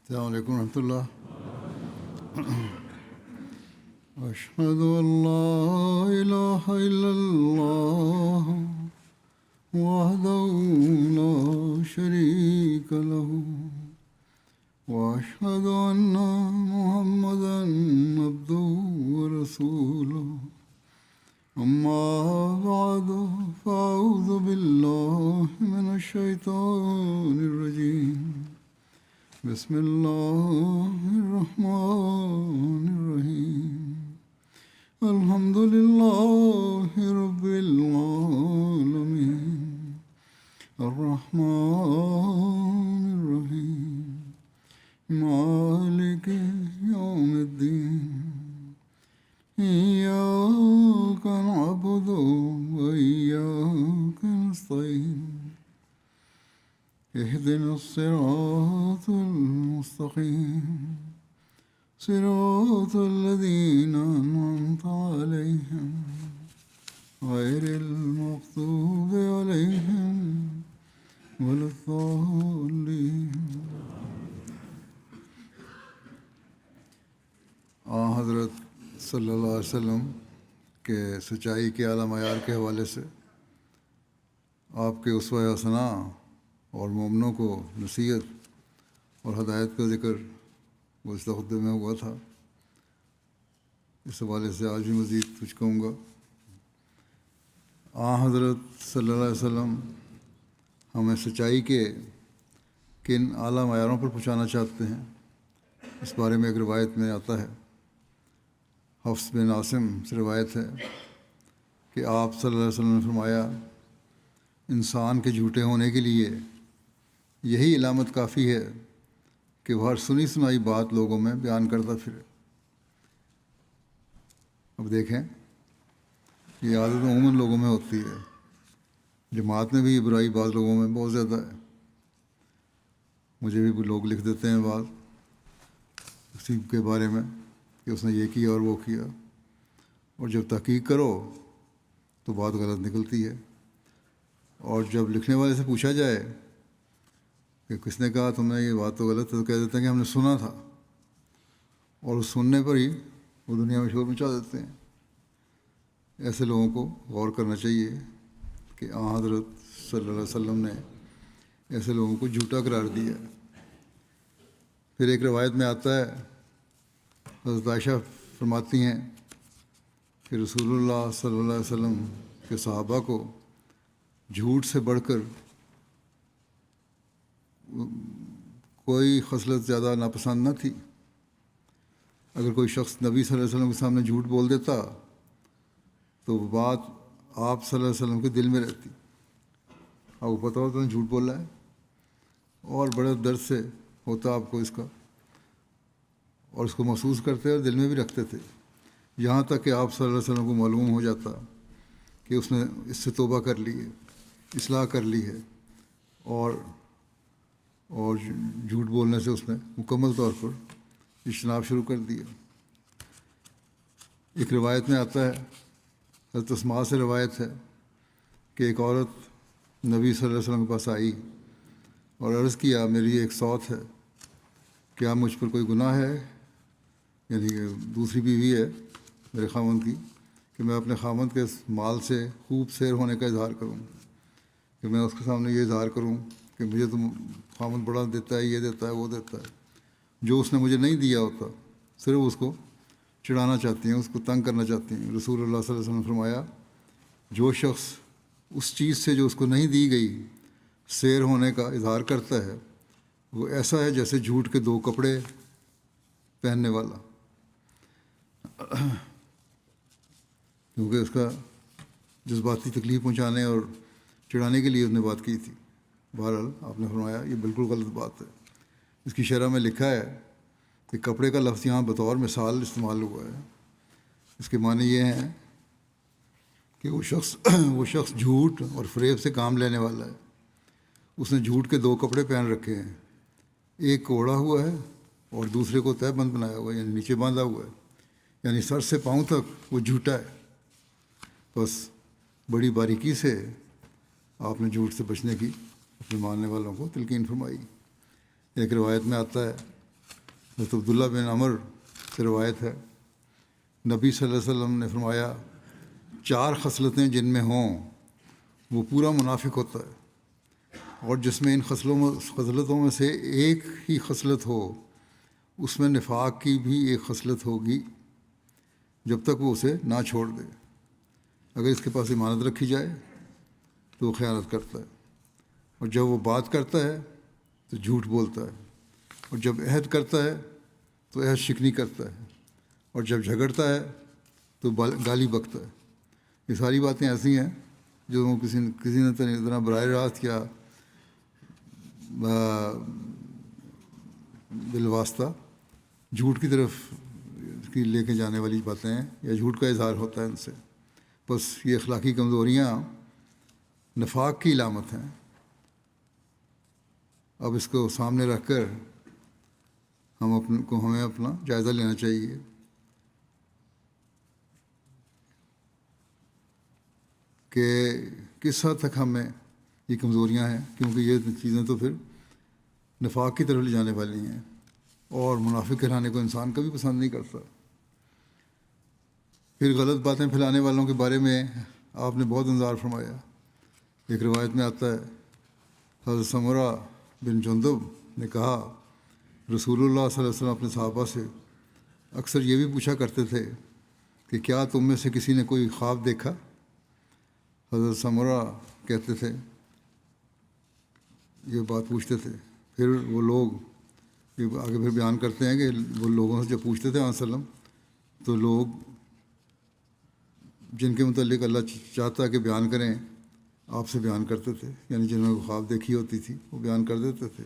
السلام علیکم ورحمۃ اللہ. اشہد ان لا الہ الا اللہ وحدہ لا شریک لہ واشہد ان محمدا عبدہ ورسولہ. اما بعد فاعوذ باللہ من الشیطان الرجیم. بسم اللہ الرحمن الرحیم. الحمد للہ رب العالمین الرحمن الرحیم مالک یوم الدین. ایاک نعبد وایاک نستعین. اهدنا الصراط المستقيم صراط الذين أنعمت عليهم غير المغضوب عليهم ولا الضالين. حضرت صلی اللہ علیہ وسلم کے سچائی کے اعلیٰ معیار کے حوالے سے آپ کے اسوہ حسنہ اور مومنوں کو نصیحت اور ہدایت کا ذکر گزشتہ خطبے میں ہوا تھا. اس حوالے سے آج بھی مزید کچھ کہوں گا. حضرت صلی اللہ علیہ وسلم ہمیں سچائی کے کن اعلیٰ معیاروں پر پہنچانا چاہتے ہیں، اس بارے میں ایک روایت میں آتا ہے. حفص بن عاصم سے روایت ہے کہ آپ صلی اللہ علیہ وسلم نے فرمایا، انسان کے جھوٹے ہونے کے لیے یہی علامت کافی ہے کہ وہ ہر سنی سنائی بات لوگوں میں بیان کرتا پھرے. اب دیکھیں، یہ عادت عموماً لوگوں میں ہوتی ہے. جماعت میں بھی یہ برائی بعض لوگوں میں بہت زیادہ ہے. مجھے بھی لوگ لکھ دیتے ہیں بعض اسی کے بارے میں کہ اس نے یہ کیا اور وہ کیا، اور جب تحقیق کرو تو بات غلط نکلتی ہے. اور جب لکھنے والے سے پوچھا جائے کہ کس نے کہا تم نے یہ بات تو غلط ہے، تو کہہ دیتے ہیں کہ ہم نے سنا تھا، اور اس سننے پر ہی وہ دنیا میں شور مچا دیتے ہیں. ایسے لوگوں کو غور کرنا چاہیے کہ حضرت صلی اللہ علیہ وسلم نے ایسے لوگوں کو جھوٹا قرار دیا. پھر ایک روایت میں آتا ہے، حضرت عائشہ فرماتی ہیں کہ رسول اللہ صلی اللہ علیہ وسلم کے صحابہ کو جھوٹ سے بڑھ کر کوئی خصلت زیادہ ناپسند نہ تھی. اگر کوئی شخص نبی صلی اللہ علیہ وسلم کے سامنے جھوٹ بول دیتا تو وہ بات آپ صلی اللہ علیہ وسلم کے دل میں رہتی. آپ کو پتہ ہوتا ہے جھوٹ بول رہا ہے، اور بڑے درد سے ہوتا آپ کو اس کا، اور اس کو محسوس کرتے اور دل میں بھی رکھتے تھے، یہاں تک کہ آپ صلی اللہ علیہ وسلم کو معلوم ہو جاتا کہ اس نے اس سے توبہ کر لی ہے، اصلاح کر لی ہے، اور جھوٹ بولنے سے اس نے مکمل طور پر اجتناب شروع کر دیا. ایک روایت میں آتا ہے، حضرت اسماء سے روایت ہے کہ ایک عورت نبی صلی اللہ علیہ وسلم کے پاس آئی اور عرض کیا، میری ایک سوت ہے، کیا مجھ پر کوئی گناہ ہے، یعنی کہ دوسری بیوی ہے میرے خاوند کی، کہ میں اپنے خاوند کے مال سے خوب سیر ہونے کا اظہار کروں، کہ میں اس کے سامنے یہ اظہار کروں کہ مجھے تو خاوند بڑا دیتا ہے، یہ دیتا ہے، وہ دیتا ہے، جو اس نے مجھے نہیں دیا ہوتا صرف اس کو چڑھانا چاہتی ہیں، اس کو تنگ کرنا چاہتی ہیں. رسول اللہ صلی اللہ علیہ وسلم نے فرمایا، جو شخص اس چیز سے جو اس کو نہیں دی گئی سیر ہونے کا اظہار کرتا ہے، وہ ایسا ہے جیسے جھوٹ کے دو کپڑے پہننے والا، کیونکہ اس کا جذباتی تکلیف پہنچانے اور چڑھانے کے لیے اس نے بات کی تھی. بہرحال آپ نے فرمایا یہ بالکل غلط بات ہے. اس کی شرح میں لکھا ہے کہ کپڑے کا لفظ یہاں بطور مثال استعمال ہوا ہے. اس کے معنی یہ ہیں کہ وہ شخص جھوٹ اور فریب سے کام لینے والا ہے. اس نے جھوٹ کے دو کپڑے پہن رکھے ہیں، ایک کو اوڑھا ہوا ہے اور دوسرے کو تہہ بند بنایا ہوا ہے، یعنی نیچے باندھا ہوا ہے، یعنی سر سے پاؤں تک وہ جھوٹا ہے. بس بڑی باریکی سے آپ نے جھوٹ سے بچنے کی اپنے ماننے والوں کو تلقین فرمائی. ایک روایت میں آتا ہے حضرت عبداللہ بن عمر سے روایت ہے، نبی صلی اللہ علیہ وسلم نے فرمایا 4 خصلتیں جن میں ہوں وہ پورا منافق ہوتا ہے، اور جس میں ان خصلتوں میں سے ایک ہی خصلت ہو اس میں نفاق کی بھی ایک خصلت ہوگی جب تک وہ اسے نہ چھوڑ دے۔ اگر اس کے پاس امانت رکھی جائے تو وہ خیانت کرتا ہے، اور جب وہ بات کرتا ہے تو جھوٹ بولتا ہے، اور جب عہد کرتا ہے تو عہد شکنی کرتا ہے، اور جب جھگڑتا ہے تو گالی بکتا ہے۔ یہ ساری باتیں ایسی ہیں جو کسی نے اتنا براہ راست یا بالواسطہ جھوٹ کی طرف کی لے کے جانے والی باتیں ہیں، یا جھوٹ کا اظہار ہوتا ہے ان سے۔ بس یہ اخلاقی کمزوریاں نفاق کی علامت ہیں۔ اب اس کو سامنے رکھ کر ہمیں اپنا جائزہ لینا چاہیے کہ کس حد تک ہمیں یہ کمزوریاں ہیں، کیونکہ یہ چیزیں تو پھر نفاق کی طرف لے جانے والی ہیں، اور منافق کہلانے کو انسان کبھی پسند نہیں کرتا۔ پھر غلط باتیں پھیلانے والوں کے بارے میں آپ نے بہت انذار فرمایا۔ ایک روایت میں آتا ہے، حضرت سمرہ بن جندب نے کہا رسول اللہ صلی اللہ علیہ وسلم اپنے صحابہ سے اکثر یہ بھی پوچھا کرتے تھے کہ کیا تم میں سے کسی نے کوئی خواب دیکھا؟ حضرت سمرہ کہتے تھے، یہ بات پوچھتے تھے، پھر وہ لوگ یہ آگے پھر بیان کرتے ہیں کہ وہ لوگوں سے جب پوچھتے تھے علیہ وسلم تو لوگ جن کے متعلق اللہ چاہتا کہ بیان کریں آپ سے بیان کرتے تھے، یعنی جنہوں نے خواب دیکھی ہوتی تھی وہ بیان کر دیتے تھے۔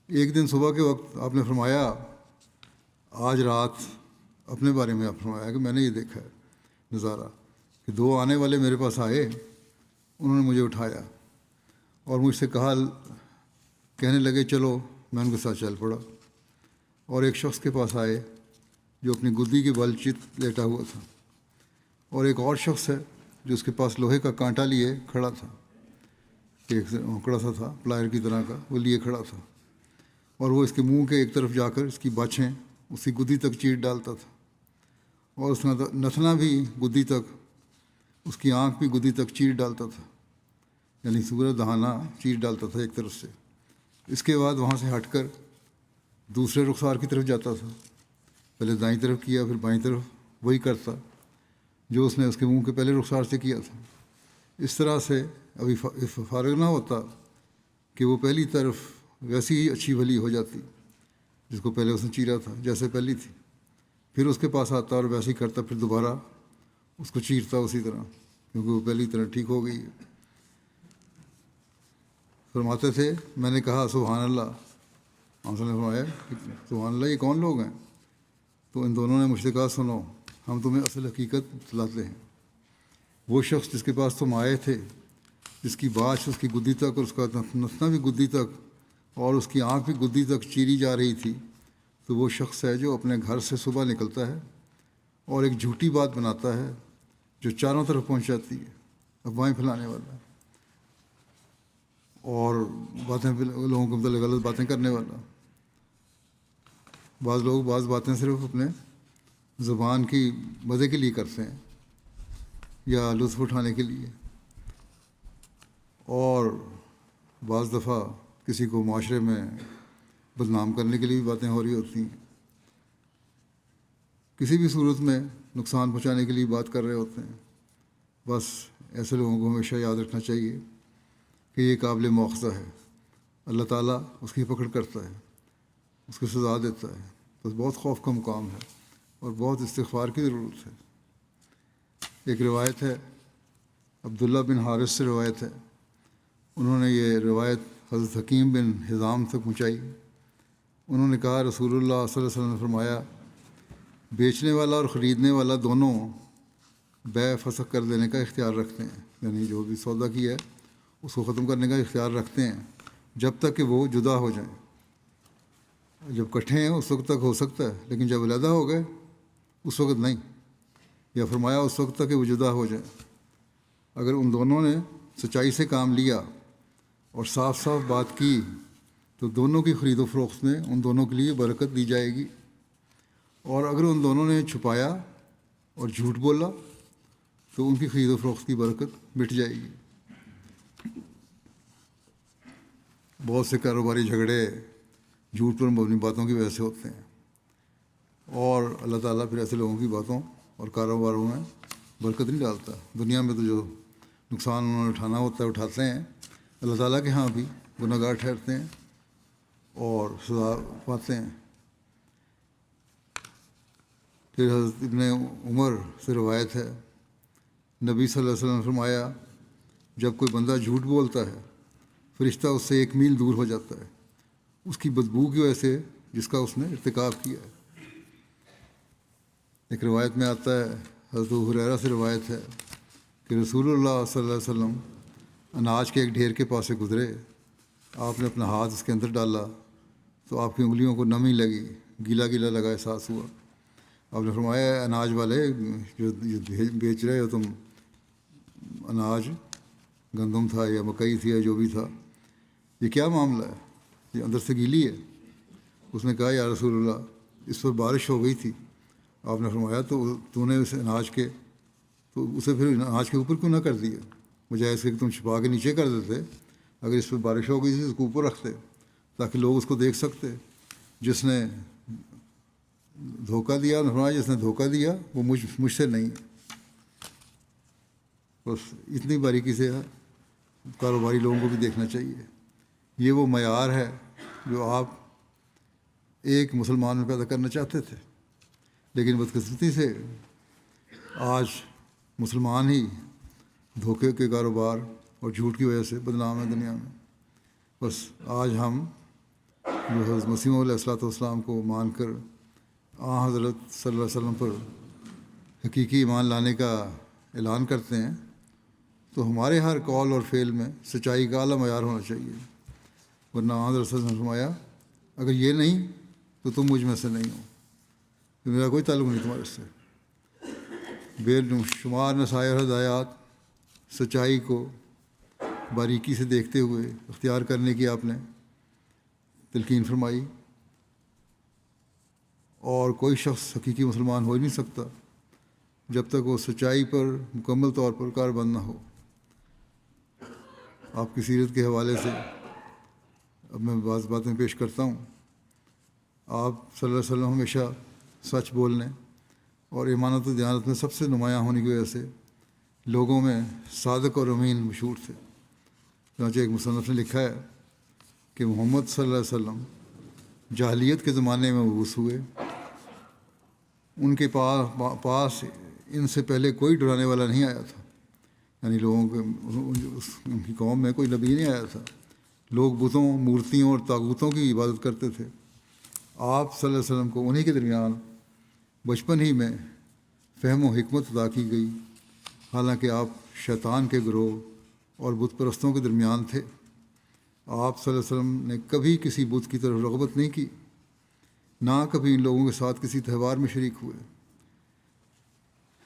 ایک دن صبح کے وقت آپ نے فرمایا، آج رات اپنے بارے میں آپ فرمایا کہ میں نے یہ دیکھا ہے نظارہ کہ 2 آنے والے میرے پاس آئے، انہوں نے مجھے اٹھایا اور مجھ سے کہنے لگے چلو، میں ان کے ساتھ چل پڑا، اور ایک شخص کے پاس آئے جو اپنی گدی کے بل چت لیٹا ہوا تھا، اور ایک اور شخص ہے جو اس کے پاس لوہے کا کانٹا لیے کھڑا تھا، ایک اوکڑا سا تھا پلائر کی طرح کا، وہ لیے کھڑا تھا، اور وہ اس کے منہ کے ایک طرف جا کر اس کی باچھیں اس کی گدی تک چیٹ ڈالتا تھا، اور اس نتنا بھی گدی تک، اس کی آنکھ بھی گدی تک چیٹ ڈالتا تھا، یعنی سورج دہانہ چیٹ ڈالتا تھا ایک طرف سے۔ اس کے بعد وہاں سے ہٹ کر دوسرے رخسار کی طرف جاتا تھا، پہلے دائیں طرف کیا پھر بائیں طرف وہی کرتا جو اس نے اس کے منہ کے پہلے رخسار سے کیا تھا۔ اس طرح سے ابھی فارغ نہ ہوتا کہ وہ پہلی طرف ویسی ہی اچھی بھلی ہو جاتی جس کو پہلے اس نے چیرا تھا جیسے پہلی تھی، پھر اس کے پاس آتا اور ویسے ہی کرتا، پھر دوبارہ اس کو چیرتا اسی طرح، کیونکہ وہ پہلی طرح ٹھیک ہو گئی ہے۔ فرماتے تھے، میں نے کہا سبحان اللہ، آپ نے فرمایا سبحان اللہ، یہ کون لوگ ہیں؟ تو ان دونوں نے مجھ سے کہا سنو، ہم تمہیں اصل حقیقت بتلاتے ہیں۔ وہ شخص جس کے پاس تم آئے تھے، جس کی باچھ اس کی گدی تک اور اس کا نتنا بھی گدی تک اور اس کی آنکھ بھی گدی تک چیری جا رہی تھی، تو وہ شخص ہے جو اپنے گھر سے صبح نکلتا ہے اور ایک جھوٹی بات بناتا ہے جو چاروں طرف پہنچاتی ہے، افواہیں پھیلانے والا ہے، اور لوگوں کو متعلق غلط باتیں کرنے والا۔ بعض لوگ بعض باتیں صرف اپنے زبان کی مزے کے لیے کرتے ہیں یا لطف اٹھانے کے لیے، اور بعض دفعہ کسی کو معاشرے میں بدنام کرنے کے لیے بھی باتیں ہو رہی ہوتی ہیں، کسی بھی صورت میں نقصان پہنچانے کے لیے بات کر رہے ہوتے ہیں۔ بس ایسے لوگوں کو ہمیشہ یاد رکھنا چاہیے کہ یہ قابل مواخذہ ہے، اللہ تعالیٰ اس کی پکڑ کرتا ہے، اس کو سزا دیتا ہے۔ بس بہت خوف کا مقام ہے اور بہت استغفار کی ضرورت ہے۔ ایک روایت ہے، عبداللہ بن حارث سے روایت ہے، انہوں نے یہ روایت حضرت حکیم بن حزام تک پہنچائی۔ انہوں نے کہا رسول اللہ صلی اللہ علیہ وسلم نے فرمایا، بیچنے والا اور خریدنے والا دونوں بیع فسخ کر دینے کا اختیار رکھتے ہیں، یعنی جو بھی سودا کیا ہے اس کو ختم کرنے کا اختیار رکھتے ہیں جب تک کہ وہ جدا ہو جائیں۔ جب کٹھے ہیں اس وقت تک ہو سکتا ہے، لیکن جب علیحدہ ہو گئے اس وقت نہیں، یا فرمایا اس وقت تک کہ وہ جدا ہو جائیں۔ اگر ان دونوں نے سچائی سے کام لیا اور صاف صاف بات کی تو دونوں کی خرید و فروخت میں ان دونوں کے لیے برکت دی جائے گی، اور اگر ان دونوں نے چھپایا اور جھوٹ بولا تو ان کی خرید و فروخت کی برکت مٹ جائے گی۔ بہت سے کاروباری جھگڑے جھوٹ پر مبنی باتوں کی وجہ سے ہوتے ہیں، اور اللہ تعالیٰ پھر ایسے لوگوں کی باتوں اور کاروباروں میں برکت نہیں ڈالتا۔ دنیا میں تو جو نقصان انہوں نے اٹھانا ہوتا ہے اٹھاتے ہیں، اللہ تعالیٰ کے ہاں بھی گناہ گار ٹھہرتے ہیں اور سزا پاتے ہیں۔ پھر حضرت ابن عمر سے روایت ہے، نبی صلی اللہ علیہ وسلم نے فرمایا، جب کوئی بندہ جھوٹ بولتا ہے فرشتہ اس سے 1 میل دور ہو جاتا ہے اس کی بدبو کی وجہ سے جس کا اس نے ارتکاب کیا ہے۔ ایک روایت میں آتا ہے، حضرت ابو ہریرہ سے روایت ہے کہ رسول اللہ صلی اللہ علیہ وسلم اناج کے ایک ڈھیر کے پاس سے گزرے، آپ نے اپنا ہاتھ اس کے اندر ڈالا تو آپ کی انگلیوں کو نمی لگی، گیلا گیلا لگا احساس ہوا۔ آپ نے فرمایا، اناج والے جو بیچ رہے ہو تم اناج، گندم تھا یا مکئی تھی یا جو بھی تھا، یہ کیا معاملہ ہے؟ یہ اندر سے گیلی ہے۔ اس نے کہا، یا رسول اللہ اس پر بارش ہو گئی تھی۔ آپ نے فرمایا، تو نے اس اناج کے تو اسے پھر اناج کے اوپر کیوں نہ کر دیا، بجائے اس کے کہ تم چھپا کے نیچے کر دیتے۔ اگر اس پہ بارش ہو گئی تھی تو اس کو اوپر رکھتے تاکہ لوگ اس کو دیکھ سکتے۔ جس نے دھوکہ دیا، فرمایا جس نے دھوکہ دیا وہ مجھ سے نہیں ہے۔ بس اتنی باریکی سے کاروباری لوگوں کو بھی دیکھنا چاہیے۔ یہ وہ معیار ہے جو آپ ایک مسلمان میں پیدا کرنا چاہتے تھے، لیکن بدقسمتی سے آج مسلمان ہی دھوکے کے کاروبار اور جھوٹ کی وجہ سے بدنام ہے دنیا میں۔ بس آج ہم جو حضرت مسیح علیہ الصلوۃ والسلام کو مان کر حضرت صلی اللہ علیہ وسلم پر حقیقی ایمان لانے کا اعلان کرتے ہیں، تو ہمارے ہر قول اور فعل میں سچائی کا اعلیٰ معیار ہونا چاہیے، ورنہ حضرت صلی اللہ علیہ وسلم نے فرمایا، اگر یہ نہیں تو تم مجھ میں سے نہیں ہو، تو میرا کوئی تعلق نہیں تمہارے سے۔ بے شمار نصائح اور ہدایات سچائی کو باریکی سے دیکھتے ہوئے اختیار کرنے کی آپ نے تلقین فرمائی، اور کوئی شخص حقیقی مسلمان ہو ہی نہیں سکتا جب تک وہ سچائی پر مکمل طور پر کاربند نہ ہو۔ آپ کی سیرت کے حوالے سے اب میں بعض باتیں پیش کرتا ہوں۔ آپ صلی اللہ علیہ وسلم ہمیشہ سچ بولنے اور امانت و دیانت میں سب سے نمایاں ہونے کی وجہ سے لوگوں میں صادق اور امین مشہور تھے۔ چنانچہ ایک مصنف نے لکھا ہے کہ محمد صلی اللہ علیہ وسلم جاہلیت کے زمانے میں مبعوث ہوئے، ان کے پاس ان سے پہلے کوئی ڈرانے والا نہیں آیا تھا، یعنی لوگوں کے ان کی قوم میں کوئی نبی نہیں آیا تھا۔ لوگ بتوں، مورتیوں اور طاغوتوں کی عبادت کرتے تھے۔ آپ صلی اللہ علیہ وسلم کو انہی کے درمیان بچپن ہی میں فہم و حکمت عطا کی گئی، حالانکہ آپ شیطان کے گروہ اور بت پرستوں کے درمیان تھے۔ آپ صلی اللہ علیہ وسلم نے کبھی کسی بت کی طرف رغبت نہیں کی، نہ کبھی ان لوگوں کے ساتھ کسی تہوار میں شریک ہوئے۔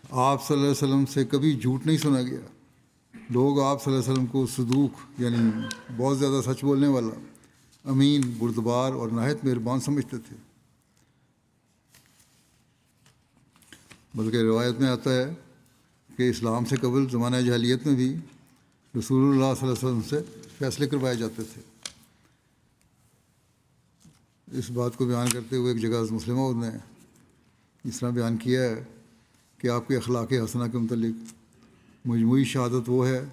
آپ صلی اللہ علیہ وسلم سے کبھی جھوٹ نہیں سنا گیا۔ لوگ آپ صلی اللہ علیہ وسلم کو صدوق یعنی بہت زیادہ سچ بولنے والا، امین، بردبار اور نہایت مہربان سمجھتے تھے۔ بلکہ روایت میں آتا ہے کہ اسلام سے قبل زمانہ جاہلیت میں بھی رسول اللہ صلی اللہ علیہ وسلم سے فیصلے کروائے جاتے تھے۔ اس بات کو بیان کرتے ہوئے ایک جگہ مسلمہ نے اس طرح بیان کیا ہے کہ آپ کے اخلاق حسنہ کے متعلق مجموعی شہادت وہ ہے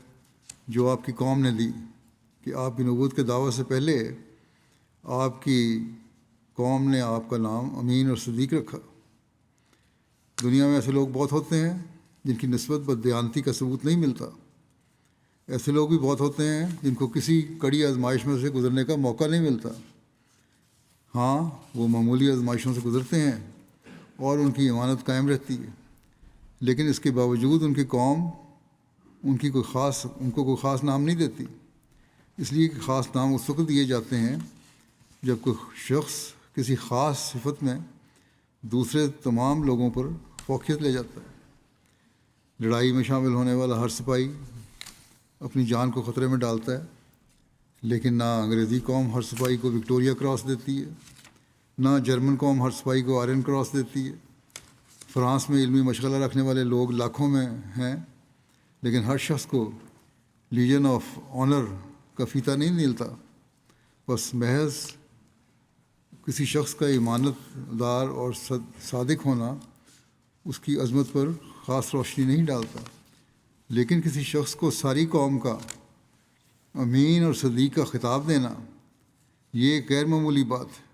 جو آپ کی قوم نے دی کہ آپ کی نبوت کے دعوت سے پہلے آپ کی قوم نے آپ کا نام امین اور صدیق رکھا۔ دنیا میں ایسے لوگ بہت ہوتے ہیں جن کی نسبت بددیانتی کا ثبوت نہیں ملتا۔ ایسے لوگ بھی بہت ہوتے ہیں جن کو کسی کڑی آزمائش میں سے گزرنے کا موقع نہیں ملتا۔ ہاں، وہ معمولی آزمائشوں سے گزرتے ہیں اور ان کی امانت قائم رہتی ہے، لیکن اس کے باوجود ان کی قوم ان کو کوئی خاص نام نہیں دیتی، اس لیے کہ خاص نام اس وقت دیے جاتے ہیں جب کوئی شخص کسی خاص صفت میں دوسرے تمام لوگوں پر فوقیت لے جاتا ہے۔ لڑائی میں شامل ہونے والا ہر سپاہی اپنی جان کو خطرے میں ڈالتا ہے، لیکن نہ انگریزی قوم ہر سپاہی کو وکٹوریا کراس دیتی ہے، نہ جرمن قوم ہر سپاہی کو آئرن کراس دیتی ہے۔ فرانس میں علمی مشغلہ رکھنے والے لوگ لاکھوں میں ہیں، لیکن ہر شخص کو لیجن آف آنر کا فیتہ نہیں ملتا۔ بس محض کسی شخص کا ایمانت دار اور صادق ہونا اس کی عظمت پر خاص روشنی نہیں ڈالتا، لیکن کسی شخص کو ساری قوم کا امین اور صدیق کا خطاب دینا یہ ایک غیر معمولی بات ہے۔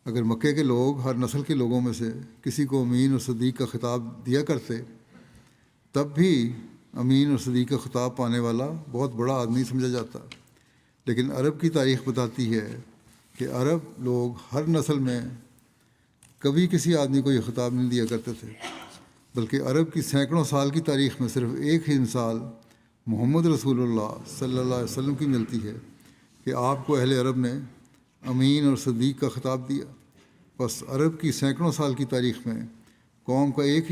اگر مکے کے لوگ ہر نسل کے لوگوں میں سے کسی کو امین اور صدیق کا خطاب دیا کرتے، تب بھی امین اور صدیق کا خطاب پانے والا بہت بڑا آدمی سمجھا جاتا۔ لیکن عرب کی تاریخ بتاتی ہے کہ عرب لوگ ہر نسل میں کبھی کسی آدمی کو یہ خطاب نہیں دیا کرتے تھے، بلکہ عرب کی سینکڑوں سال کی تاریخ میں صرف ایک ہی مثال محمد رسول اللہ صلی اللہ علیہ وسلم کی ملتی ہے کہ آپ کو اہل عرب نے امین اور صدیق کا خطاب دیا۔ بس عرب کی سینکڑوں سال کی تاریخ میں قوم کا ایک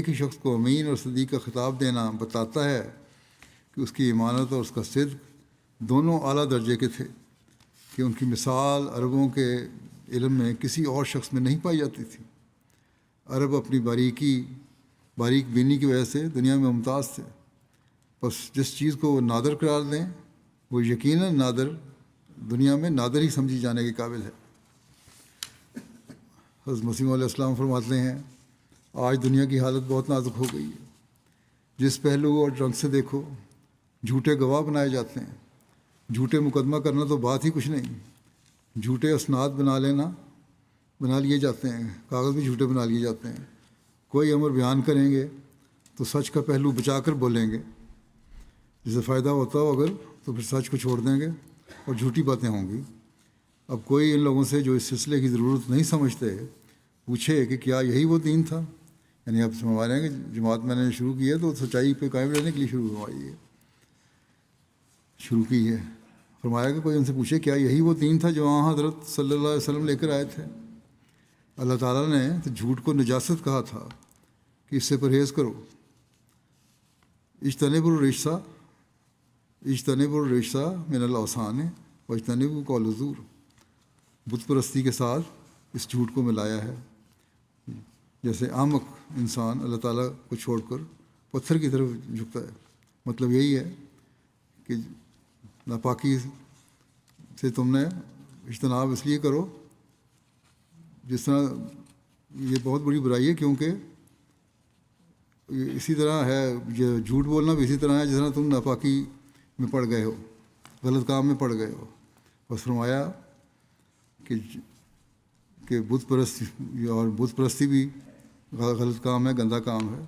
ہی شخص کو امین اور صدیق کا خطاب دینا بتاتا ہے کہ اس کی ایمانت اور اس کا صدق دونوں اعلیٰ درجے کے تھے، کہ ان کی مثال عربوں کے علم میں کسی اور شخص میں نہیں پائی جاتی تھی۔ عرب اپنی باریک بینی کی وجہ سے دنیا میں ممتاز تھے۔ بس جس چیز کو وہ نادر قرار دیں وہ یقیناً دنیا میں نادر ہی سمجھی جانے کے قابل ہے۔ حضرت مسیح علیہ السلام فرماتے ہیں، آج دنیا کی حالت بہت نازک ہو گئی ہے۔ جس پہلو اور رنگ سے دیکھو جھوٹے گواہ بنائے جاتے ہیں۔ جھوٹے مقدمہ کرنا تو بات ہی کچھ نہیں، جھوٹے اسناد بنا لیے جاتے ہیں، کاغذ بھی جھوٹے بنا لیے جاتے ہیں۔ کوئی امر بیان کریں گے تو سچ کا پہلو بچا کر بولیں گے، جسے فائدہ ہوتا ہو اگر تو پھر سچ کو چھوڑ دیں گے اور جھوٹی باتیں ہوں گی۔ اب کوئی ان لوگوں سے جو اس سلسلے کی ضرورت نہیں سمجھتے پوچھے کہ کیا یہی وہ دین تھا؟ یعنی اب سمجھا رہے ہیں کہ جماعت میں نے شروع کی ہے تو سچائی پہ قائم رہنے کے لیے شروع کی ہے۔ فرمایا کہ کوئی ان سے پوچھے کیا یہی وہ دین تھا جو وہاں حضرت صلی اللہ علیہ وسلم لے کر آئے تھے؟ اللہ تعالیٰ نے تو جھوٹ کو نجاست کہا تھا کہ اس سے پرہیز کرو۔ اجتنبوا الرجس من الاوثان واجتنبوا قول الزور۔ بت پرستی کے ساتھ اس جھوٹ کو ملایا ہے، جیسے احمق انسان اللہ تعالیٰ کو چھوڑ کر پتھر کی طرف جھکتا ہے۔ مطلب یہی ہے کہ ناپاکی سے تم نے اجتناب اس لیے کرو، جس طرح یہ بہت بڑی برائی ہے، کیونکہ اسی طرح ہے یہ جھوٹ بولنا بھی اسی طرح ہے جس طرح تم ناپاکی میں پڑ گئے ہو، غلط کام میں پڑ گئے ہو۔ بس فرمایا کہ بت پرستی بھی غلط کام ہے، گندا کام ہے۔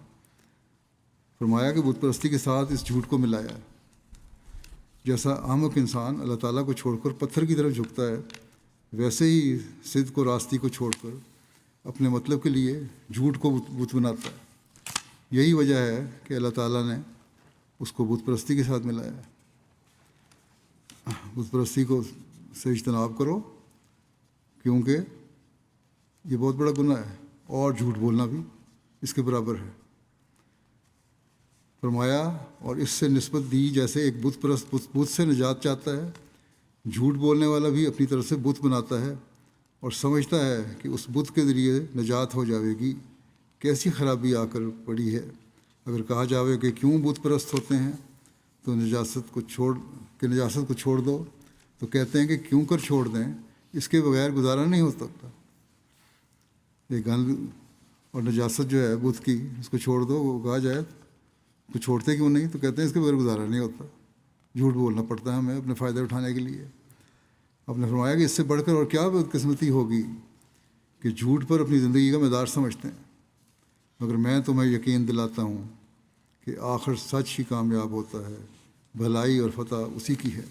فرمایا کہ بت پرستی کے ساتھ اس جھوٹ کو ملایا، جیسا احمق انسان اللہ تعالیٰ کو چھوڑ کر پتھر کی طرف جھکتا ہے، ویسے ہی صدق و راستی کو چھوڑ کر اپنے مطلب کے لیے جھوٹ کو بت بناتا ہے۔ یہی وجہ ہے کہ اللہ تعالیٰ نے اس کو بت پرستی کے ساتھ ملایا ہے۔ بت پرستی کو سے اجتناب کرو، کیونکہ یہ بہت بڑا گناہ ہے، اور جھوٹ بولنا بھی اس کے برابر ہے۔ فرمایا اور اس سے نسبت دی جیسے ایک بت پرست بت سے نجات چاہتا ہے، جھوٹ بولنے والا بھی اپنی طرف سے بت بناتا ہے اور سمجھتا ہے کہ اس بت کے ذریعے نجات ہو جاوے گی۔ کیسی خرابی آ کر پڑی ہے۔ اگر کہا جاوے کہ کیوں بت پرست ہوتے ہیں تو نجاست کو چھوڑ دو، تو کہتے ہیں کہ کیوں کر چھوڑ دیں، اس کے بغیر گزارا نہیں ہو سکتا۔ یہ گند اور نجاست جو ہے بت کی، اس کو چھوڑ دو، وہ کہا جائے تو چھوڑتے کیوں نہیں، تو کہتے ہیں اس کے بغیر گزارا نہیں ہوتا، جھوٹ بولنا پڑتا ہے ہمیں اپنے فائدے اٹھانے کے لیے۔ آپ نے فرمایا کہ اس سے بڑھ کر اور کیا بدقسمتی ہوگی کہ جھوٹ پر اپنی زندگی کا معیار سمجھتے ہیں، مگر میں تمہیں یقین دلاتا ہوں کہ آخر سچ ہی کامیاب ہوتا ہے، بھلائی اور فتح اسی کی ہے۔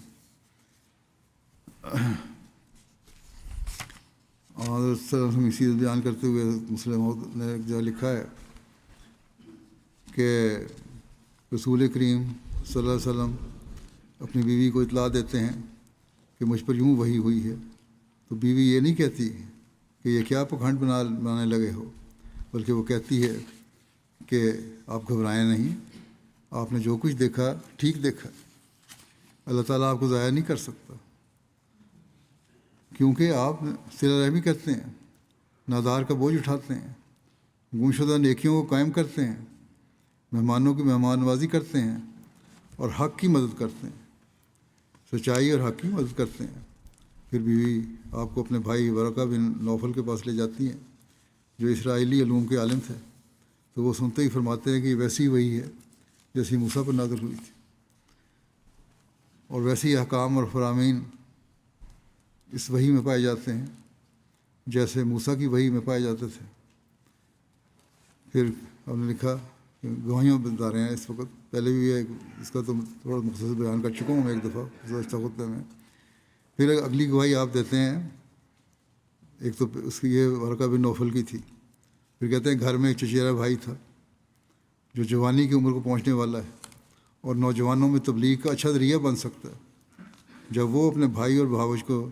اور اسی بیان کرتے ہوئے مسلم نے ایک جگہ لکھا ہے کہ رسول کریم صلی اللہ علیہ وسلم اپنی بیوی کو اطلاع دیتے ہیں کہ مجھ پر یوں وحی ہوئی ہے، تو بیوی یہ نہیں کہتی کہ یہ کیا پکھنڈ بنانے لگے ہو، بلکہ وہ کہتی ہے کہ آپ گھبرائیں نہیں، آپ نے جو کچھ دیکھا ٹھیک دیکھا۔ اللہ تعالیٰ آپ کو ضائع نہیں کر سکتا، کیونکہ آپ صلہ رحمی کرتے ہیں، نادار کا بوجھ اٹھاتے ہیں، گمشدہ نیکیوں کو قائم کرتے ہیں، مہمانوں کی مہمان نوازی کرتے ہیں اور حق کی مدد کرتے ہیں، سچائی اور حق کی مدد کرتے ہیں۔ پھر بیوی آپ کو اپنے بھائی ورقہ بن نوفل کے پاس لے جاتی ہیں جو اسرائیلی علوم کے عالم تھے، تو وہ سنتے ہی فرماتے ہیں کہ یہ ویسی وہی ہے جیسی موسیٰ پر نازل ہوئی تھی، اور ویسے ہی احکام اور فرامین اس وحی میں پائے جاتے ہیں جیسے موسیٰ کی وحی میں پائے جاتے تھے۔ پھر ہم نے لکھا کہ گواہیاں بتا رہے ہیں اس وقت، پہلے بھی اس کا تو تھوڑا مختصر بیان کر چکا ہوں میں ایک دفعہ گزشتہ خطبے میں۔ پھر اگلی گواہی آپ دیتے ہیں، ایک تو اس کی یہ ورقہ بن نوفل کی تھی، پھر کہتے ہیں گھر میں ایک چچیرا بھائی تھا جو جوانی کی عمر کو پہنچنے والا ہے اور نوجوانوں میں تبلیغ کا اچھا ذریعہ بن سکتا ہے۔ جب وہ اپنے بھائی اور بھاوج کو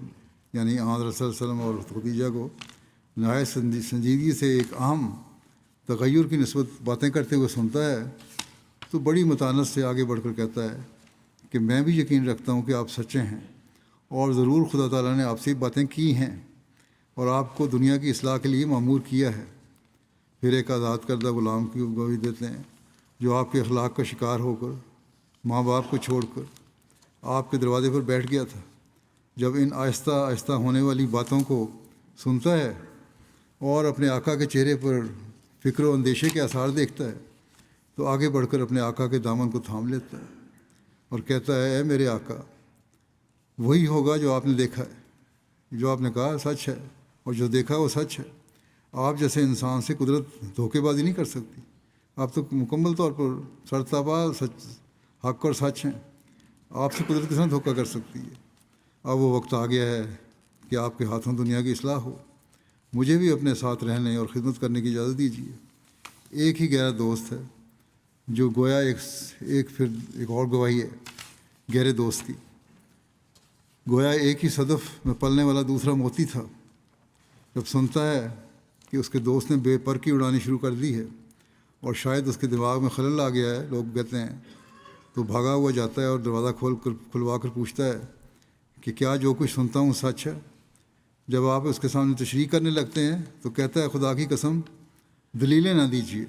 یعنی آن رسول صلی اللہ علیہ وسلم اور خدیجہ کو نہایت سنجیدگی سے ایک اہم تغیر کی نسبت باتیں کرتے ہوئے سنتا ہے تو بڑی متانت سے آگے بڑھ کر کہتا ہے کہ میں بھی یقین رکھتا ہوں کہ آپ سچے ہیں اور ضرور خدا تعالیٰ نے آپ سے باتیں کی ہیں اور آپ کو دنیا کی اصلاح کے لیے مأمور کیا ہے۔ پھر ایک آزاد کردہ غلام کی گواہی دیتے ہیں جو آپ کے اخلاق کا شکار ہو کر ماں باپ کو چھوڑ کر آپ کے دروازے پر بیٹھ گیا تھا۔ جب ان آہستہ آہستہ ہونے والی باتوں کو سنتا ہے اور اپنے آقا کے چہرے پر فکر و اندیشے کے آثار دیکھتا ہے تو آگے بڑھ کر اپنے آقا کے دامن کو تھام لیتا ہے اور کہتا ہے اے میرے آقا، وہی ہوگا جو آپ نے دیکھا ہے، جو آپ نے کہا سچ ہے اور جو دیکھا وہ سچ ہے۔ آپ جیسے انسان سے قدرت دھوکے بازی نہیں کر سکتی، آپ تو مکمل طور پر سرتابا سچ حق اور سچ ہیں، آپ سے قدرت کس طرح دھوکہ کر سکتی ہے۔ اب وہ وقت آ گیا ہے کہ آپ کے ہاتھوں دنیا کی اصلاح ہو، مجھے بھی اپنے ساتھ رہنے اور خدمت کرنے کی اجازت دیجیے۔ ایک ہی گہرا دوست ہے جو گویا پھر ایک اور گواہی ہے گہرے دوست کی، گویا ایک ہی صدف میں پلنے والا دوسرا موتی تھا۔ جب سنتا ہے کہ اس کے دوست نے بے پر کی اڑانی شروع کر دی ہے اور شاید اس کے دماغ میں خلل آ گیا ہے، لوگ کہتے ہیں، تو بھاگا ہوا جاتا ہے اور دروازہ کھلوا کر پوچھتا ہے کہ کیا جو کچھ سنتا ہوں سچ ہے؟ جب آپ اس کے سامنے تشریح کرنے لگتے ہیں تو کہتا ہے خدا کی قسم دلیلیں نہ دیجیے،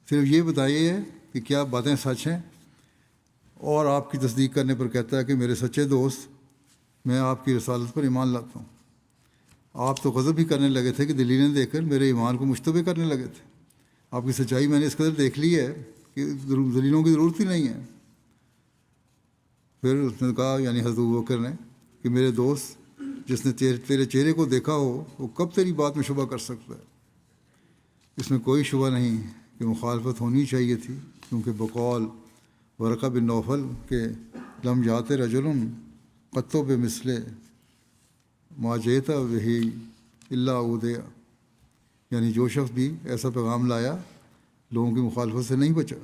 صرف یہ بتائیے کہ کیا باتیں سچ ہیں۔ اور آپ کی تصدیق کرنے پر کہتا ہے کہ میرے سچے دوست، میں آپ کی رسالت پر ایمان لاتا ہوں۔ آپ تو غضب ہی کرنے لگے تھے کہ دلیلیں دے کر میرے ایمان کو مشتبہ کرنے لگے تھے۔ آپ کی سچائی میں نے اس قدر دیکھ لی ہے کہ دلیلوں کی ضرورت ہی نہیں ہے۔ پھر اس نے کہا یعنی حضرت ابوبکر نے کہ میرے دوست، جس نے تیرے چہرے کو دیکھا ہو وہ کب تیری بات میں شبہ کر سکتا ہے؟ اس میں کوئی شبہ نہیں کہ مخالفت ہونی چاہیے تھی، کیونکہ بقول ورقہ بن نوفل کے لم جات رجل قطو بے مثلے ما جیتا وہی اللہ اودیا، یعنی جو شخص بھی ایسا پیغام لایا لوگوں کی مخالفت سے نہیں بچا۔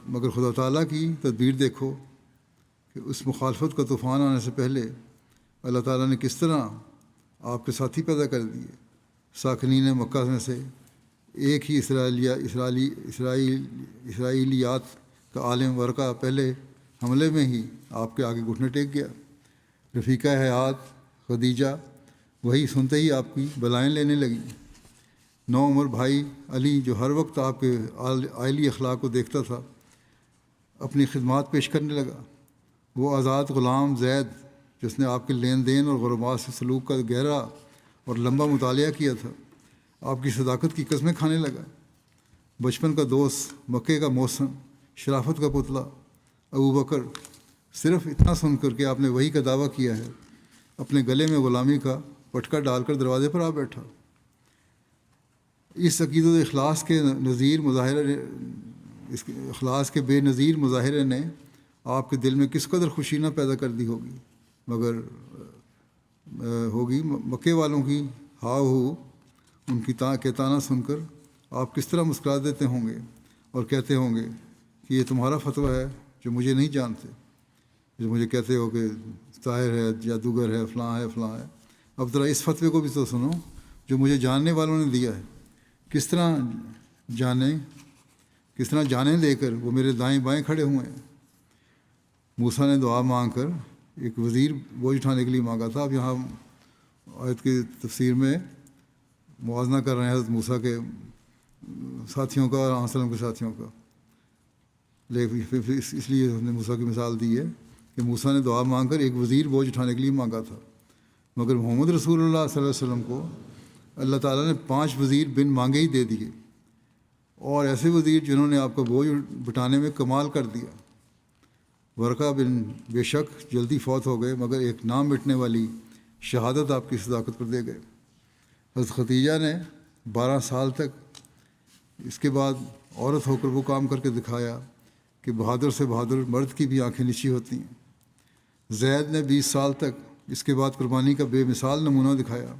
مگر خدا تعالیٰ کی تدبیر دیکھو کہ اس مخالفت کا طوفان آنے سے پہلے اللہ تعالیٰ نے کس طرح آپ کے ساتھی پیدا کر دیے۔ ساکنین مکہ میں سے ایک ہی اسرائیلیات کا عالم ورقہ پہلے حملے میں ہی آپ کے آگے گھٹنے ٹیک گیا۔ رفیقہ حیات خدیجہ وہی سنتے ہی آپ کی بلائیں لینے لگیں۔ نو عمر بھائی علی جو ہر وقت آپ کے عائلی اخلاق کو دیکھتا تھا اپنی خدمات پیش کرنے لگا۔ وہ آزاد غلام زید جس نے آپ کے لین دین اور غربات سے سلوک کا گہرا اور لمبا مطالعہ کیا تھا آپ کی صداقت کی قسمیں کھانے لگا۔ بچپن کا دوست، مکے کا موسم، شرافت کا پتلا ابوبکر صرف اتنا سن کر کہ آپ نے وہی کا دعویٰ کیا ہے اپنے گلے میں غلامی کا پٹکا ڈال کر دروازے پر آ بیٹھا۔ اس عقیدت اخلاص کے بے نظیر مظاہرے نے آپ کے دل میں کس قدر خوشی نہ پیدا کر دی ہوگی، مگر مکے والوں کی ہاؤ ہو ان کی تانا سن کر آپ کس طرح مسکرا دیتے ہوں گے اور کہتے ہوں گے کہ یہ تمہارا فتویٰ ہے جو مجھے نہیں جانتے، جو مجھے کہتے ہو کہ طاہر ہے، جادوگر ہے، فلاں ہے فلاں ہے۔ اب ذرا اس فتوے کو بھی تو سنو جو مجھے جاننے والوں نے دیا ہے۔ کس طرح جانیں لے کر وہ میرے دائیں بائیں کھڑے ہوئے ہیں۔ موسیٰ نے دعا مانگ کر ایک وزیر بوجھ اٹھانے کے لیے مانگا تھا. اب یہاں آیت کی تفسیر میں موازنہ کر رہے ہیں حضرت موسیٰ کے ساتھیوں کا اور علیہ وسلم کے ساتھیوں کا. لیکن اس لیے ہم نے موسیٰ کی مثال دی ہے کہ موسیٰ نے دعا مانگ کر ایک وزیر بوجھ اٹھانے کے لیے مانگا تھا، مگر محمد رسول اللہ صلی اللہ علیہ وسلم کو اللہ تعالیٰ نے 5 وزیر بن مانگے ہی دے دیے، اور ایسے وزیر جنہوں نے آپ کا بوجھ بٹانے میں کمال کر دیا. ورقہ بن بے شک جلدی فوت ہو گئے، مگر ایک نام مٹنے والی شہادت آپ کی صداقت پر دے گئے. حضرت ختیجہ نے 12 سال تک اس کے بعد عورت ہو کر وہ کام کر کے دکھایا کہ بہادر سے بہادر مرد کی بھی آنکھیں نیچی ہوتی ہیں. زید نے 20 سال تک اس کے بعد قربانی کا بے مثال نمونہ دکھایا،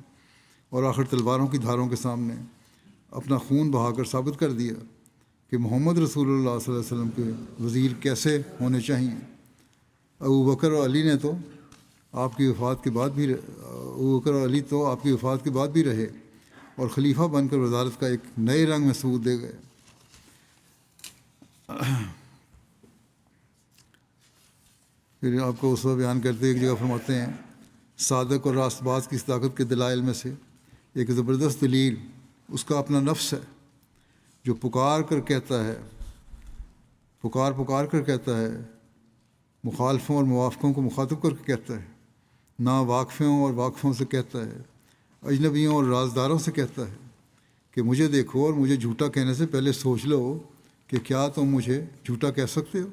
اور آخر تلواروں کی دھاروں کے سامنے اپنا خون بہا کر ثابت کر دیا کہ محمد رسول اللہ صلی اللہ علیہ وسلم کے وزیر کیسے ہونے چاہئیں. ابو بکر اور علی نے تو آپ کی وفات کے بعد بھی رہے اور خلیفہ بن کر وزارت کا ایک نئے رنگ میں ثبوت دے گئے. پھر آپ کو اسوہ بیان کرتے ایک جگہ فرماتے ہیں صادق اور راست باز کی صداقت کے دلائل میں سے ایک زبردست دلیل اس کا اپنا نفس ہے، جو پکار پکار کر کہتا ہے، مخالفوں اور موافقوں کو مخاطب کر کے کہتا ہے، نا واقفوں اور واقفوں سے کہتا ہے، اجنبیوں اور رازداروں سے کہتا ہے کہ مجھے دیکھو اور مجھے جھوٹا کہنے سے پہلے سوچ لو کہ کیا تم مجھے جھوٹا کہہ سکتے ہو؟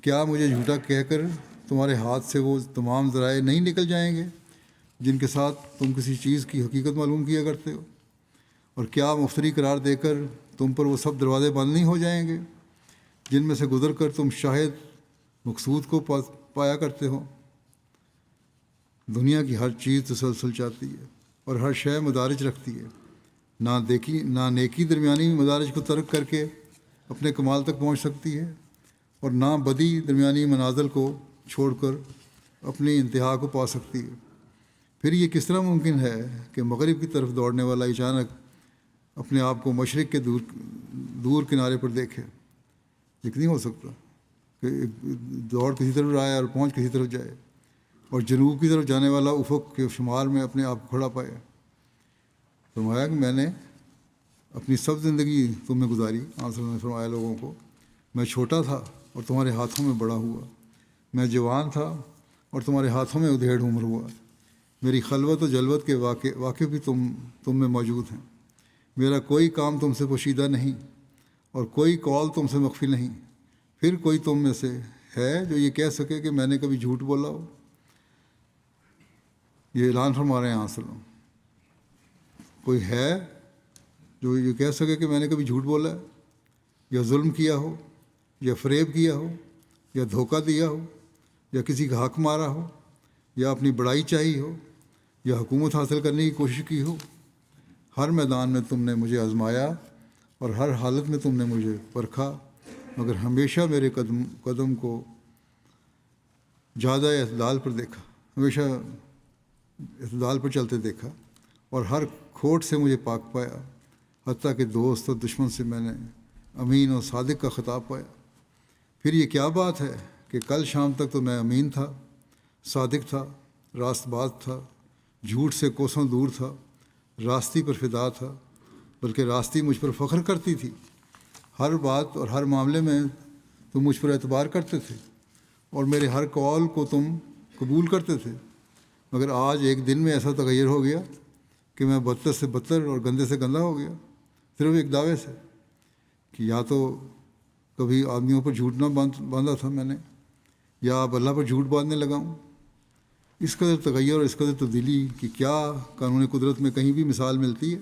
کیا مجھے جھوٹا کہہ کر تمہارے ہاتھ سے وہ تمام ذرائع نہیں نکل جائیں گے جن کے ساتھ تم کسی چیز کی حقیقت معلوم کیا کرتے ہو؟ اور کیا مفتری قرار دے کر تم پر وہ سب دروازے بند نہیں ہو جائیں گے جن میں سے گزر کر تم شاہد مقصود کو پایا کرتے ہو؟ دنیا کی ہر چیز تسلسل چاہتی ہے اور ہر شے مدارج رکھتی ہے. نہ نیکی درمیانی مدارج کو ترک کر کے اپنے کمال تک پہنچ سکتی ہے، اور نہ بدی درمیانی منازل کو چھوڑ کر اپنی انتہا کو پا سکتی ہے. پھر یہ کس طرح ممکن ہے کہ مغرب کی طرف دوڑنے والا اچانک اپنے آپ کو مشرق کے دور کنارے پر دیکھے؟ یہ نہیں ہو سکتا کہ دوڑ کسی طرف آئے اور پہنچ کسی طرف جائے، اور جنوب کی طرف جانے والا افق کے شمال میں اپنے آپ کو کھڑا پائے. فرمایا کہ میں نے اپنی سب زندگی تم میں گزاری. آنسر نے فرمایا لوگوں کو، میں چھوٹا تھا اور تمہارے ہاتھوں میں بڑا ہوا، میں جوان تھا اور تمہارے ہاتھوں میں ادھیڑ عمر ہوا. میری خلوت و جلوت کے واقع بھی تم میں موجود ہیں. میرا کوئی کام تم سے پوشیدہ نہیں اور کوئی قول تم سے مخفی نہیں. پھر کوئی تم میں سے ہے جو یہ کہہ سکے کہ میں نے کبھی جھوٹ بولا ہو؟ یہ اعلان فرما رہے ہیں آنسر. کوئی ہے جو یہ کہہ سکے کہ میں نے کبھی جھوٹ بولا ہے، یا ظلم کیا ہو، یا فریب کیا ہو، یا دھوکہ دیا ہو، یا کسی کا حق مارا ہو، یا اپنی بڑائی چاہی ہو، یا حکومت حاصل کرنے کی کوشش کی ہو؟ ہر میدان میں تم نے مجھے آزمایا اور ہر حالت میں تم نے مجھے پرکھا، مگر ہمیشہ میرے قدم کو زیادہ اعتدال پر دیکھا، ہمیشہ اعتدال پر چلتے دیکھا، اور ہر کھوٹ سے مجھے پاک پایا، حتیٰ کہ دوست اور دشمن سے میں نے امین اور صادق کا خطاب پایا. پھر یہ کیا بات ہے کہ کل شام تک تو میں امین تھا، صادق تھا، راست باز تھا، جھوٹ سے کوسوں دور تھا، راستی پر فدا تھا، بلکہ راستی مجھ پر فخر کرتی تھی. ہر بات اور ہر معاملے میں تم مجھ پر اعتبار کرتے تھے اور میرے ہر قول کو تم قبول کرتے تھے، مگر آج ایک دن میں ایسا تغیر ہو گیا کہ میں بدتر سے بدتر اور گندے سے گندہ ہو گیا، صرف ایک دعوے سے کہ یا تو کبھی آدمیوں پر جھوٹ نہ باندھا تھا میں نے، یا اب اللہ پر جھوٹ باندھنے لگا ہوں. اس قدر تغیر اور اس قدر تبدیلی کی کیا قانون قدرت میں کہیں بھی مثال ملتی ہے؟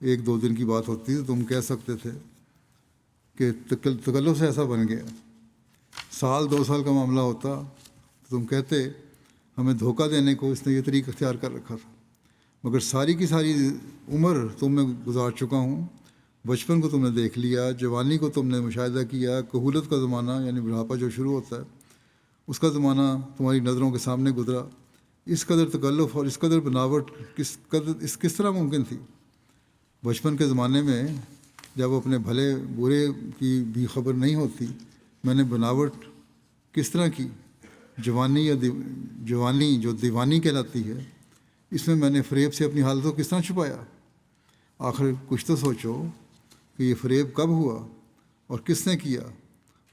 1-2 دن کی بات ہوتی ہے تو تم کہہ سکتے تھے کہ تکلف سے ایسا بن گیا. 1-2 سال کا معاملہ ہوتا تو تم کہتے ہمیں دھوکہ دینے کو اس نے یہ طریقہ اختیار کر رکھا تھا. مگر ساری کی ساری عمر تم میں گزار چکا ہوں. بچپن کو تم نے دیکھ لیا، جوانی کو تم نے مشاہدہ کیا، کہولت کا زمانہ یعنی بڑھاپا جو شروع ہوتا ہے اس کا زمانہ تمہاری نظروں کے سامنے گزرا. اس قدر تکلف اور اس قدر بناوٹ کس طرح ممکن تھی؟ بچپن کے زمانے میں جب اپنے بھلے برے کی بھی خبر نہیں ہوتی، میں نے بناوٹ کس طرح کی جوانی جو دیوانی کہلاتی ہے، اس میں نے فریب سے اپنی حالت کو کس طرح چھپایا؟ آخر کچھ تو سوچو کہ یہ فریب کب ہوا اور کس نے کیا،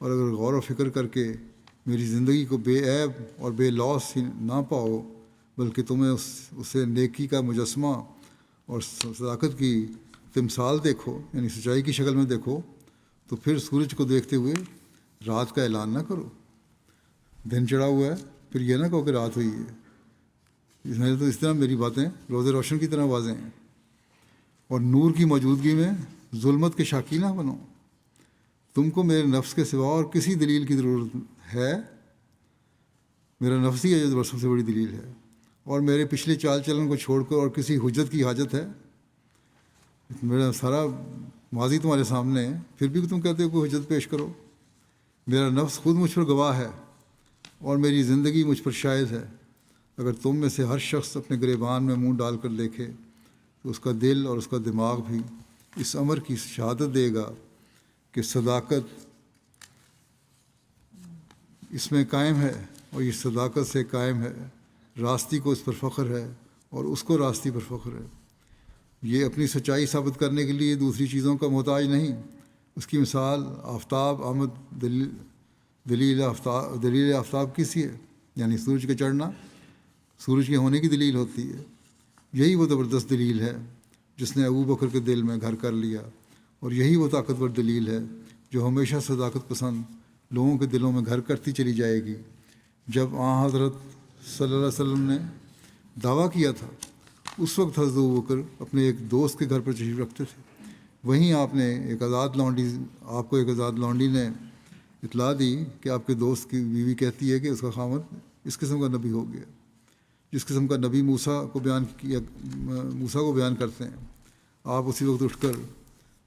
اور اگر غور و فکر کر کے میری زندگی کو بے عیب اور بے لوث ہی نہ پاؤ، بلکہ تمہیں اسے نیکی کا مجسمہ اور صداقت کی تمثال دیکھو، یعنی سچائی کی شکل میں دیکھو، تو پھر سورج کو دیکھتے ہوئے رات کا اعلان نہ کرو۔ دن چڑھا ہوا ہے، پھر یہ نہ کہو کہ رات ہوئی ہے۔ تو اس طرح میری باتیں روز روشن کی طرح واضح ہیں، اور نور کی موجودگی میں ظلمت کے شاکی نہ بنو۔ تم کو میرے نفس کے سوا اور کسی دلیل کی ضرورت ہے؟ میرا نفس ہی ہے جو سب سے بڑی دلیل ہے، اور میرے پچھلے چال چلن کو چھوڑ کر اور کسی حجت کی حاجت ہے؟ میرا سارا ماضی تمہارے سامنے ہے، پھر بھی تم کہتے ہو کوئی حجت پیش کرو۔ میرا نفس خود مجھ پر گواہ ہے، اور میری زندگی مجھ پر شاہد ہے۔ اگر تم میں سے ہر شخص اپنے گریبان میں منہ ڈال کر دیکھے تو اس کا دل اور اس کا دماغ بھی اس امر کی شہادت دے گا کہ صداقت اس میں قائم ہے، اور یہ صداقت سے قائم ہے، راستی کو اس پر فخر ہے اور اس کو راستی پر فخر ہے۔ یہ اپنی سچائی ثابت کرنے کے لیے دوسری چیزوں کا محتاج نہیں۔ اس کی مثال آفتاب آمد دلیل آفتاب کسی ہے، یعنی سورج کا چڑھنا سورج کے ہونے کی دلیل ہوتی ہے۔ یہی وہ زبردست دلیل ہے جس نے ابو بکر کے دل میں گھر کر لیا، اور یہی وہ طاقتور دلیل ہے جو ہمیشہ صداقت پسند لوگوں کے دلوں میں گھر کرتی چلی جائے گی۔ جب حضرت صلی اللہ علیہ وسلم نے دعویٰ کیا تھا، اس وقت حضرت ابو بکر اپنے ایک دوست کے گھر پر تشریف رکھتے تھے۔ وہیں آپ کو ایک آزاد لونڈی نے اطلاع دی کہ آپ کے دوست کی بیوی کہتی ہے کہ اس کا خاوند اس قسم کا نبی ہو گیا، جس قسم کا نبی موسیٰ کو بیان کرتے ہیں۔ آپ اسی وقت اٹھ کر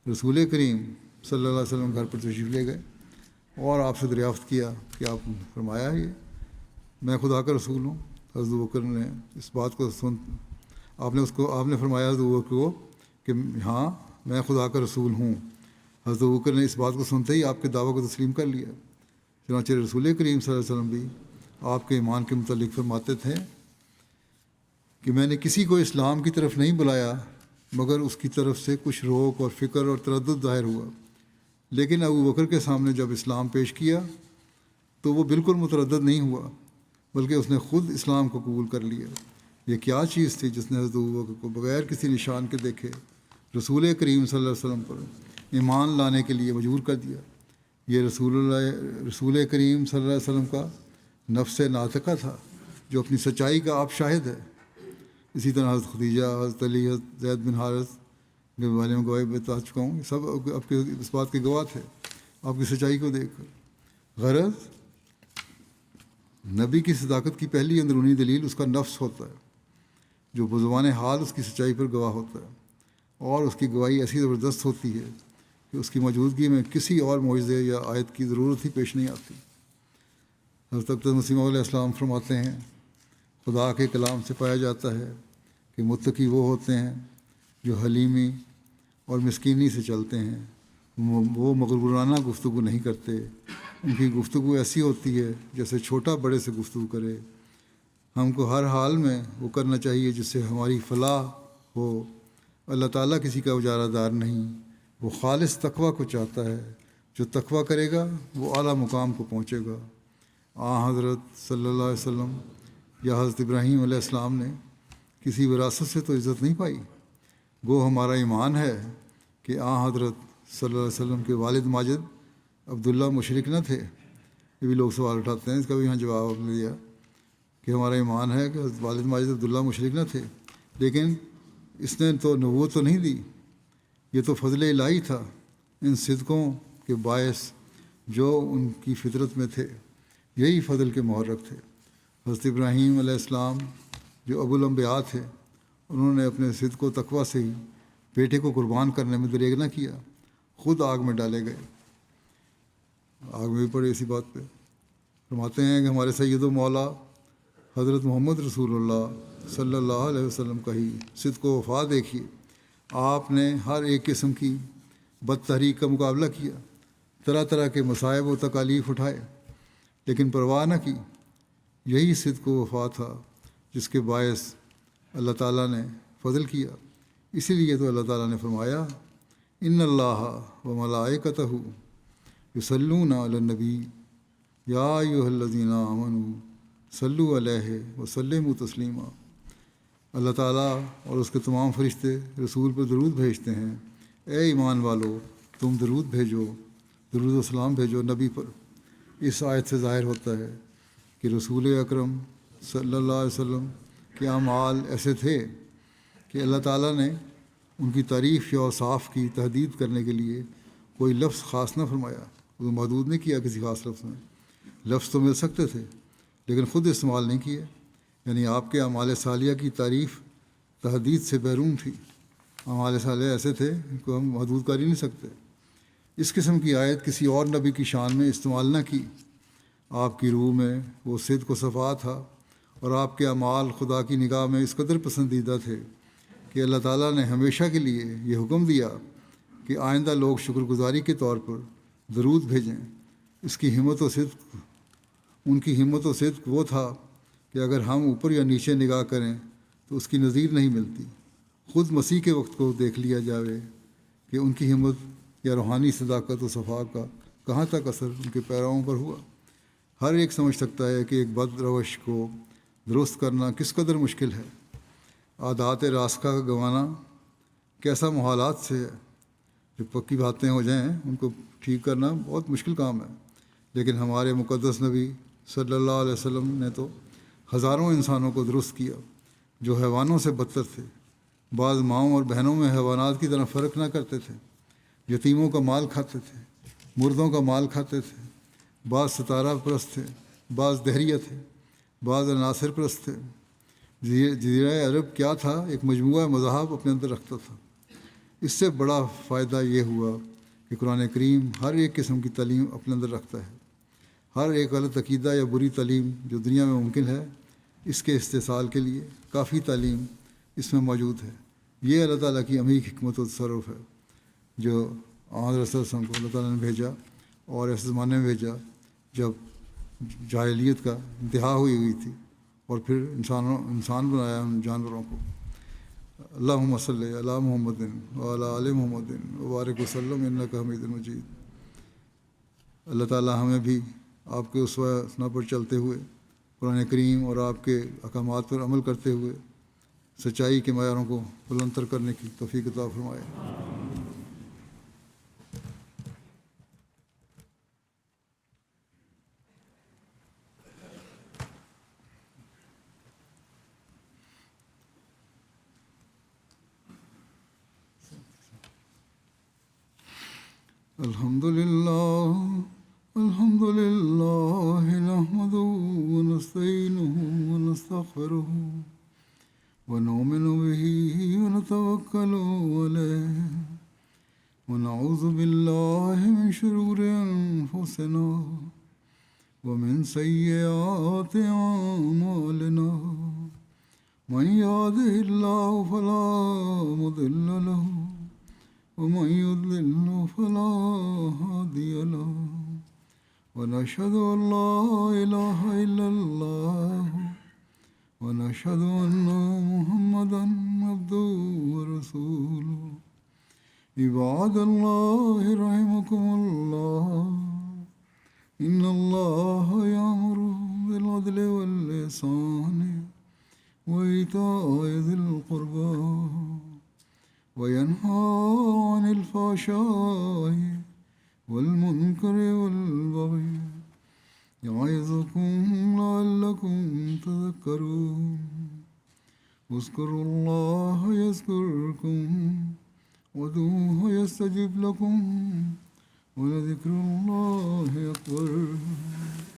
رسول کریم صلی اللہ علیہ وسلم گھر پر تشریف لے گئے اور آپ سے دریافت کیا کہ آپ نے فرمایا ہے میں خدا کا رسول ہوں۔ حضرت ابوبکر نے اس بات کو آپ نے فرمایا حضرت ابوبکر کو کہ ہاں میں خدا کا رسول ہوں۔ حضرت ابوبکر نے اس بات کو سنتے ہی آپ کے دعویٰ کو تسلیم کر لیا۔ چنانچہ رسول کریم صلی اللہ علیہ وسلم بھی آپ کے ایمان کے متعلق فرماتے تھے کہ میں نے کسی کو اسلام کی طرف نہیں بلایا مگر اس کی طرف سے کچھ روک اور فکر اور تردد ظاہر ہوا، لیکن ابو بکر کے سامنے جب اسلام پیش کیا تو وہ بالکل متردد نہیں ہوا، بلکہ اس نے خود اسلام کو قبول کر لیا۔ یہ کیا چیز تھی جس نے حضرت ابو بکر کو بغیر کسی نشان کے دیکھے رسول کریم صلی اللہ علیہ وسلم پر ایمان لانے کے لیے مجبور کر دیا؟ یہ رسول کریم صلی اللہ علیہ وسلم کا نفس ناطقہ تھا جو اپنی سچائی کا آپ شاہد ہے۔ اسی طرح حضرت خدیجہ، حضرت علی، حضرت زید بن حارث کے بارے میں گواہی بتا چکا ہوں، سب آپ کے اس بات کے گواہ تھے آپ کی سچائی کو دیکھ کر۔ غرض نبی کی صداقت کی پہلی اندرونی دلیل اس کا نفس ہوتا ہے، جو بزبان حال اس کی سچائی پر گواہ ہوتا ہے، اور اس کی گواہی ایسی زبردست ہوتی ہے کہ اس کی موجودگی میں کسی اور معجزے یا آیت کی ضرورت ہی پیش نہیں آتی۔ حضرت اقدس مسیح علیہ السلام فرماتے ہیں خدا کے کلام سے پایا جاتا ہے کہ متقی وہ ہوتے ہیں جو حلیمی اور مسکینی سے چلتے ہیں، وہ مغرورانہ گفتگو نہیں کرتے، ان کی گفتگو ایسی ہوتی ہے جیسے چھوٹا بڑے سے گفتگو کرے۔ ہم کو ہر حال میں وہ کرنا چاہیے جس سے ہماری فلاح ہو۔ اللہ تعالیٰ کسی کا اجارہ دار نہیں، وہ خالص تقویٰ کو چاہتا ہے، جو تقویٰ کرے گا وہ اعلیٰ مقام کو پہنچے گا۔ حضرت صلی اللہ علیہ وسلم یا حضرت ابراہیم علیہ السلام نے کسی وراثت سے تو عزت نہیں پائی، گو ہمارا ایمان ہے کہ حضرت صلی اللہ علیہ وسلم کے والد ماجد عبداللہ مشرک نہ تھے۔ یہ بھی لوگ سوال اٹھاتے ہیں، اس کا بھی یہاں جواب آپ نے دیا کہ ہمارا ایمان ہے کہ حضرت والد ماجد عبداللہ مشرک نہ تھے، لیکن اس نے تو نبوت تو نہیں دی، یہ تو فضل الہی تھا ان صدقوں کے باعث جو ان کی فطرت میں تھے، یہی فضل کے محرک تھے۔ حضرت ابراہیم علیہ السلام جو ابو الانبیاء تھے، انہوں نے اپنے صدق و تقویٰ سے ہی بیٹے کو قربان کرنے میں دریغ نہ کیا، خود آگ میں ڈالے گئے۔ آگ میں بھی پڑے اسی بات پہ۔ فرماتے ہیں کہ ہمارے سید و مولا حضرت محمد رسول اللہ صلی اللہ علیہ وسلم کا ہی صدق و وفا دیکھیے۔ آپ نے ہر ایک قسم کی بد تحریک کا مقابلہ کیا، طرح طرح کے مصائب و تکالیف اٹھائے، لیکن پرواہ نہ کی۔ یہی صدق و وفا تھا جس کے باعث اللہ تعالیٰ نے فضل کیا۔ اسی لیے تو اللہ تعالیٰ نے فرمایا ان اللہ و ملائکتہ یصلون علی النبی یا ایھا الذین آمنوا صلوا علیہ وسلموا تسلیما۔ اللہ تعالیٰ اور اس کے تمام فرشتے رسول پر درود بھیجتے ہیں۔ اے ایمان والو، تم درود بھیجو، درود و سلام بھیجو نبی پر۔ اس آیت سے ظاہر ہوتا ہے کہ رسول اکرم صلی اللہ علیہ وسلم کے اعمال ایسے تھے کہ اللہ تعالیٰ نے ان کی تعریف یا اوصاف کی تحدید کرنے کے لیے کوئی لفظ خاص نہ فرمایا، وہ محدود نہیں کیا کسی خاص لفظ میں۔ لفظ تو مل سکتے تھے لیکن خود استعمال نہیں کیے، یعنی آپ کے اعمال صالحہ کی تعریف تحدید سے بیرون تھی۔ اعمال صالحہ ایسے تھے ان کو ہم محدود کر ہی نہیں سکتے۔ اس قسم کی آیت کسی اور نبی کی شان میں استعمال نہ کی۔ آپ کی روح میں وہ صدق و صفا تھا اور آپ کے اعمال خدا کی نگاہ میں اس قدر پسندیدہ تھے کہ اللہ تعالیٰ نے ہمیشہ کے لیے یہ حکم دیا کہ آئندہ لوگ شکر گزاری کے طور پر درود بھیجیں۔ اس کی ہمت و صدق، ان کی ہمت و صدق وہ تھا کہ اگر ہم اوپر یا نیچے نگاہ کریں تو اس کی نظیر نہیں ملتی۔ خود مسیح کے وقت کو دیکھ لیا جائے کہ ان کی ہمت یا روحانی صداقت و صفا کا کہاں تک اثر ان کے پیراؤں پر ہوا۔ ہر ایک سمجھ سکتا ہے کہ ایک بد روش کو درست کرنا کس قدر مشکل ہے۔ عادات راسخہ کا گنوانا کیسا محالات سے ہے۔ جو پکی باتیں ہو جائیں ان کو ٹھیک کرنا بہت مشکل کام ہے، لیکن ہمارے مقدس نبی صلی اللہ علیہ وسلم نے تو ہزاروں انسانوں کو درست کیا جو حیوانوں سے بدتر تھے۔ بعض ماؤں اور بہنوں میں حیوانات کی طرح فرق نہ کرتے تھے، یتیموں کا مال کھاتے تھے، مردوں کا مال کھاتے تھے۔ بعض ستارہ پرست تھے، بعض دہریہ تھے، بعض عناصر پرست تھے۔ جزیرہ عرب کیا تھا؟ ایک مجموعہ مذاہب اپنے اندر رکھتا تھا۔ اس سے بڑا فائدہ یہ ہوا کہ قرآن کریم ہر ایک قسم کی تعلیم اپنے اندر رکھتا ہے۔ ہر ایک غلط عقیدہ یا بری تعلیم جو دنیا میں ممکن ہے، اس کے استحصال کے لیے کافی تعلیم اس میں موجود ہے۔ یہ اللہ تعالیٰ کی عمیق حکمت و تصرف ہے جو حضرت صلی اللہ علیہ وسلم کو اللہ تعالیٰ نے بھیجا، اور ایسے زمانے میں بھیجا جب جاہلیت کا انتہا ہوئی تھی، اور پھر انسان بنایا ان جانوروں کو۔ اللہم صلی علی محمد وعلی آل محمد وبارک وسلم انک حمید مجید۔ اللہ تعالیٰ ہمیں بھی آپ کے اسوہ حسنہ پر چلتے ہوئے، قرآن کریم اور آپ کے احکامات پر عمل کرتے ہوئے سچائی کے معیاروں کو بلندتر کرنے کی توفیق عطا فرمائے۔ الحمد للہ نحمده ونستعینه ونستغفره ونؤمن به ونتوکل علیہ ونعوذ باللہ من شرور انفسنا ومن سیئات اعمالنا من يهده الله فلا مضل له ومن يضلل فلا هادي له ونشهد أن لا إله إلا الله ونشهد أن محمدا عبده ورسوله عباد الله رحمكم الله إن الله يأمر بالعدل والإحسان وإيتاء ذي القربى وينهى عن الفحشاء والمنكر والبغي يعظكم لعلكم تذكرون اذكروا الله يذكركم وادعوه يستجب لكم ولذكر الله أكبر۔